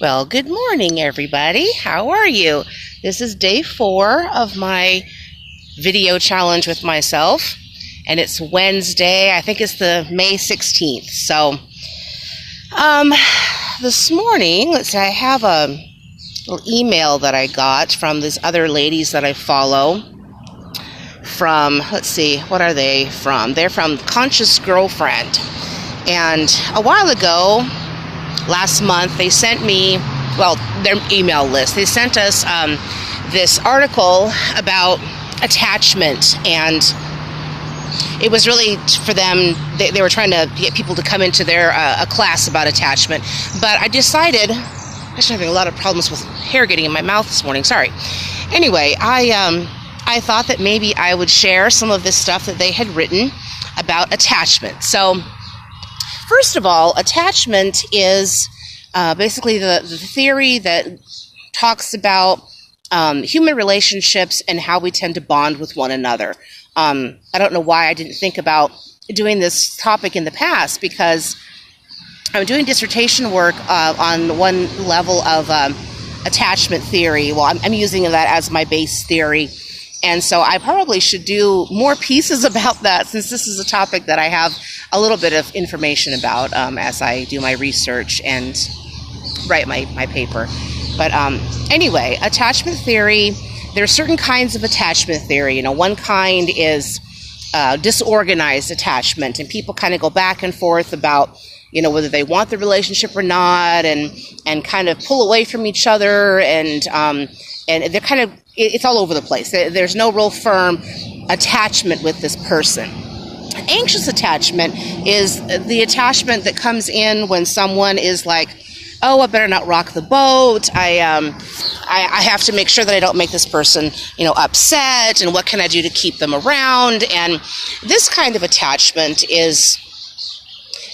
Well, good morning, everybody. How are you? This is day 4 of my video challenge with myself, and it's Wednesday. I think it's the May 16th. So, this morning, let's see, I have a little email that I got from these other ladies that I follow from, let's see, what are they from? They're from Conscious Girlfriend. And a while ago, last month, they sent me, well, their email list. They sent us this article about attachment, and it was really for them. They were trying to get people to come into their a class about attachment. But I decided, I'm having a lot of problems with hair getting in my mouth this morning. Sorry. Anyway, I thought that maybe I would share some of this stuff that they had written about attachment. So, first of all, attachment is basically the theory that talks about human relationships and how we tend to bond with one another. I don't know why I didn't think about doing this topic in the past, because I'm doing dissertation work on one level of attachment theory. Well, I'm using that as my base theory. And so I probably should do more pieces about that, since this is a topic that I have a little bit of information about as I do my research and write my paper. But anyway, attachment theory, there are certain kinds of attachment theory. One kind is disorganized attachment, and people kind of go back and forth about whether they want the relationship or not, and kind of pull away from each other, and they're kind of, it's all over the place. There's no real firm attachment with this person. Anxious attachment is the attachment that comes in when someone is like, oh, I better not rock the boat. I have to make sure that I don't make this person, upset, and what can I do to keep them around? And this kind of attachment is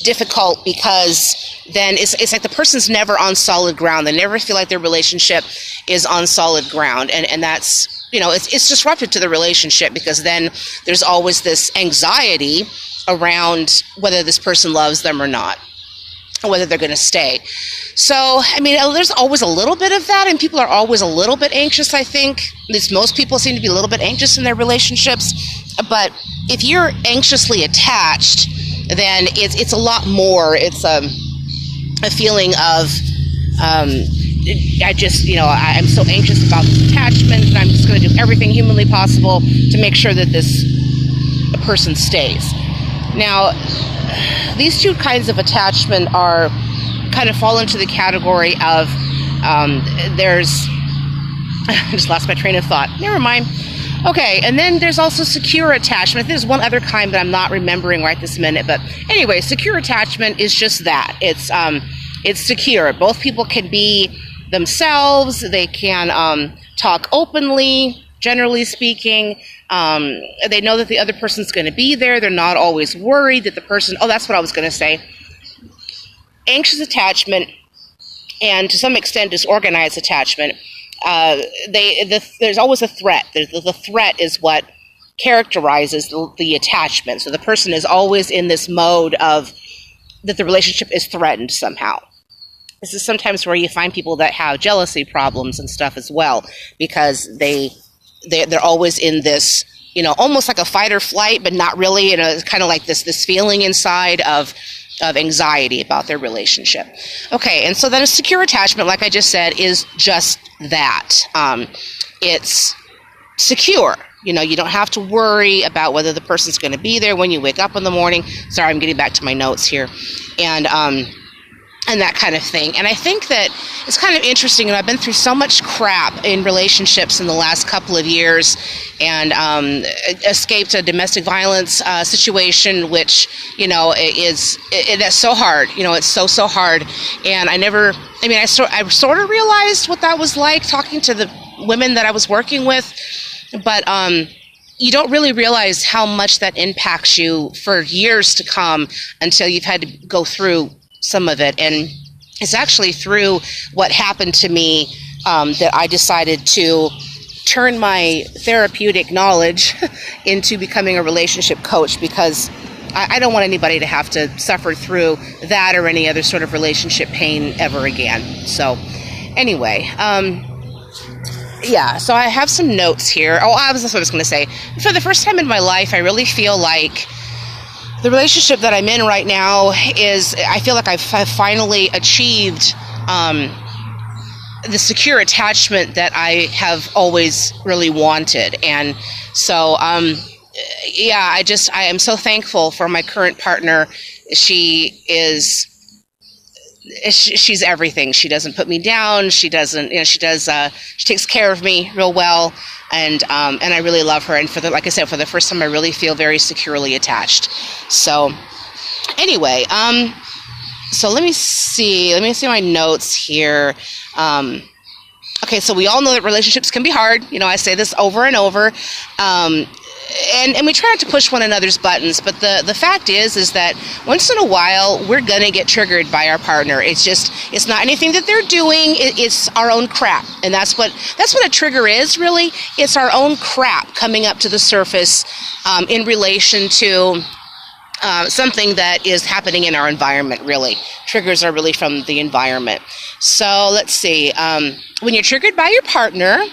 difficult, because then it's like the person's never on solid ground. They never feel like their relationship is on solid ground, and that's it's disruptive to the relationship, because then there's always this anxiety around whether this person loves them or not, or whether they're going to stay. So there's always a little bit of that, and people are always a little bit anxious. I think at least most people seem to be a little bit anxious in their relationships. But if you're anxiously attached, then it's a lot more. It's a feeling of I'm so anxious about this attachment, and I'm just going to do everything humanly possible to make sure that this person stays. Now, these two kinds of attachment kind of fall into the category of there's I just lost my train of thought. Never mind. Okay, and then there's also secure attachment. There's one other kind that I'm not remembering right this minute, but anyway, secure attachment is just that. It's secure. Both people can be themselves. They can talk openly, generally speaking. They know that the other person's going to be there. They're not always worried that the person... Oh, that's what I was going to say. Anxious attachment, and to some extent disorganized attachment, there's always a threat. The threat is what characterizes the attachment. So the person is always in this mode of that the relationship is threatened somehow. This is sometimes where you find people that have jealousy problems and stuff as well, because they're always in this, almost like a fight or flight, but not really. It's kind of like this feeling inside of anxiety about their relationship. Okay, and so then a secure attachment, like I just said, is just that. It's secure. You don't have to worry about whether the person's going to be there when you wake up in the morning. Sorry, I'm getting back to my notes here. And that kind of thing. And I think that it's kind of interesting, and I've been through so much crap in relationships in the last couple of years, and escaped a domestic violence situation, which, it's so hard. It's so hard. And I sort of realized what that was like, talking to the women that I was working with, but you don't really realize how much that impacts you for years to come until you've had to go through some of it. And it's actually through what happened to me that I decided to turn my therapeutic knowledge into becoming a relationship coach, because I don't want anybody to have to suffer through that or any other sort of relationship pain ever again. So anyway, yeah, so I have some notes here. Oh, that's what I was going to say. For the first time in my life, I really feel like the relationship that I'm in right now I feel like I've finally achieved the secure attachment that I have always really wanted. And so, yeah, I am so thankful for my current partner. She's everything. She doesn't put me down. She doesn't, she takes care of me real well. And I really love her. And like I said, for the first time, I really feel very securely attached. So anyway, so let me see my notes here. Okay, so we all know that relationships can be hard. I say this over and over. And we try not to push one another's buttons, but the fact is that once in a while we're gonna get triggered by our partner. It's not anything that they're doing. It's our own crap, and that's what a trigger is, really. It's our own crap coming up to the surface in relation to something that is happening in our environment. Really, triggers are really from the environment. So let's see. When you're triggered by your partner,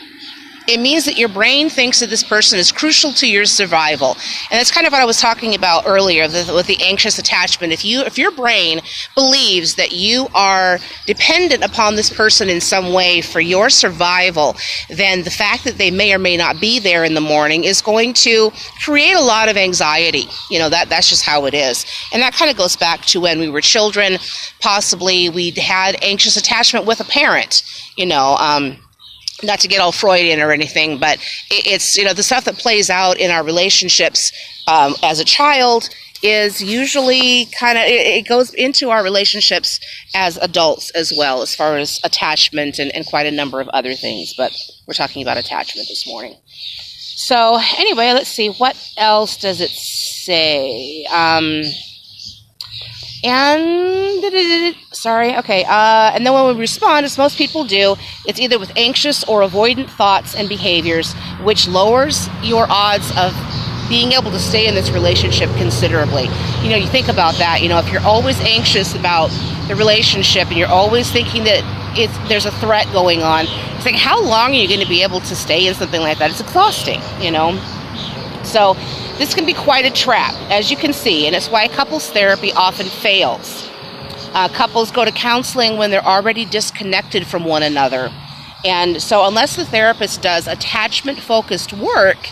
it means that your brain thinks that this person is crucial to your survival. And that's kind of what I was talking about earlier with the anxious attachment. If your brain believes that you are dependent upon this person in some way for your survival, then the fact that they may or may not be there in the morning is going to create a lot of anxiety. That's just how it is. And that kind of goes back to when we were children. Possibly we had anxious attachment with a parent, not to get all Freudian or anything, but it's, the stuff that plays out in our relationships as a child is usually it goes into our relationships as adults as well, as far as attachment and quite a number of other things. But we're talking about attachment this morning. So anyway, let's see. What else does it say? And then when we respond, as most people do, it's either with anxious or avoidant thoughts and behaviors, which lowers your odds of being able to stay in this relationship considerably. You think about that. If you're always anxious about the relationship and you're always thinking that there's a threat going on, it's like, how long are you going to be able to stay in something like that? It's exhausting, So this can be quite a trap, as you can see, and it's why couples therapy often fails. Couples go to counseling when they're already disconnected from one another. And so unless the therapist does attachment-focused work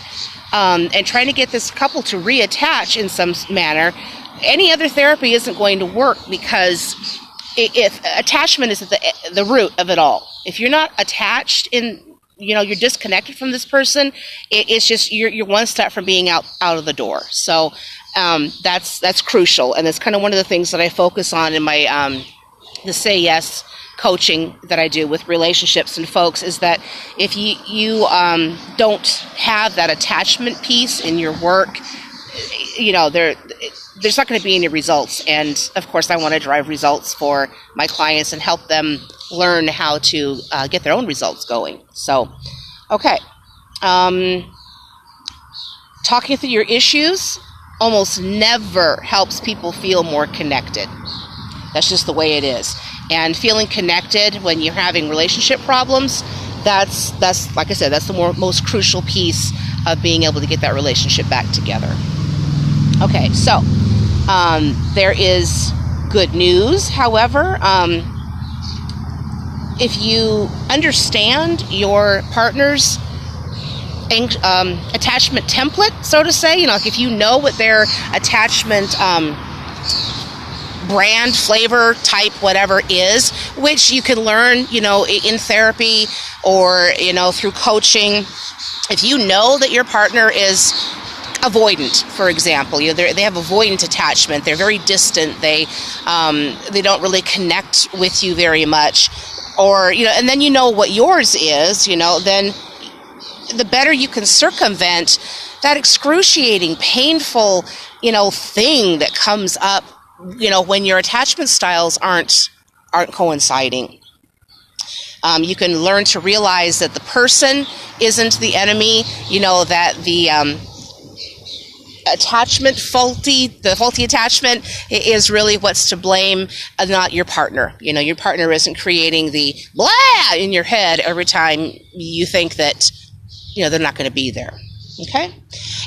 and trying to get this couple to reattach in some manner, any other therapy isn't going to work, because if attachment is at the root of it all. If you're not attached you're disconnected from this person, it's just you're one step from being out of the door. So that's crucial, and it's kind of one of the things that I focus on in my the Say Yes coaching that I do with relationships and folks, is that if you don't have that attachment piece in your work, there's not going to be any results. And of course, I want to drive results for my clients and help them learn how to get their own results going. So, okay. Talking through your issues almost never helps people feel more connected. That's just the way it is. And feeling connected when you're having relationship problems, that's like I said, that's the most crucial piece of being able to get that relationship back together. Okay, so there is good news, however. If you understand your partner's attachment template, so to say, like if you know what their attachment brand, flavor, type, whatever is, which you can learn, in therapy or, through coaching. If you know that your partner is avoidant, for example, they have avoidant attachment. They're very distant. They don't really connect with you very much, or and then what yours is. Then the better you can circumvent that excruciating, painful, thing that comes up, when your attachment styles aren't coinciding. You can learn to realize that the person isn't the enemy. That the the faulty attachment is really what's to blame, not your partner. Your partner isn't creating the blah in your head every time you think that, they're not going to be there. Okay?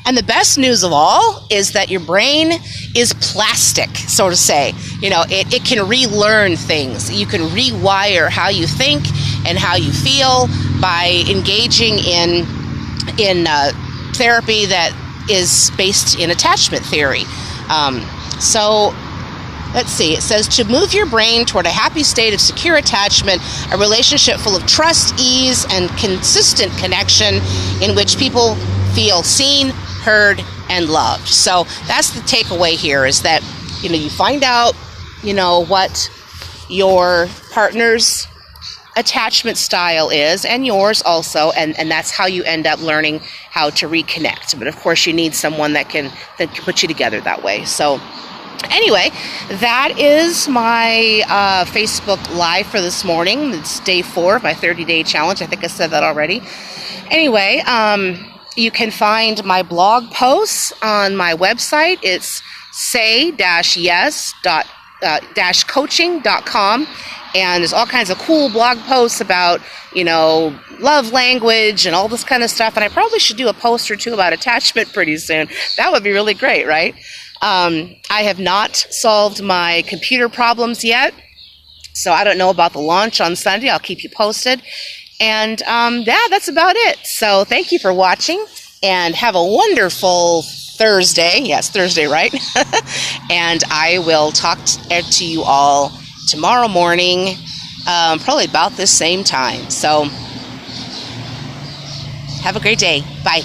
And the best news of all is that your brain is plastic, so to say. It can relearn things. You can rewire how you think and how you feel by engaging in therapy that is based in attachment theory. So let's see. It says to move your brain toward a happy state of secure attachment, a relationship full of trust, ease, and consistent connection in which people feel seen, heard, and loved. So that's the takeaway here, is that, you find out, what your partner's attachment style is, and yours also, and that's how you end up learning how to reconnect. But of course you need someone that can put you together that way. So anyway, that is my Facebook Live for this morning. It's day 4 of my 30-day challenge. I think I said that already. Anyway, you can find my blog posts on my website. It's say-yes.coaching.com. And there's all kinds of cool blog posts about, love language and all this kind of stuff. And I probably should do a post or two about attachment pretty soon. That would be really great, right? I have not solved my computer problems yet, so I don't know about the launch on Sunday. I'll keep you posted. And that's about it. So thank you for watching, and have a wonderful Thursday. Yes, Thursday, right? And I will talk to you all tomorrow morning, probably about this same time. So have a great day. Bye.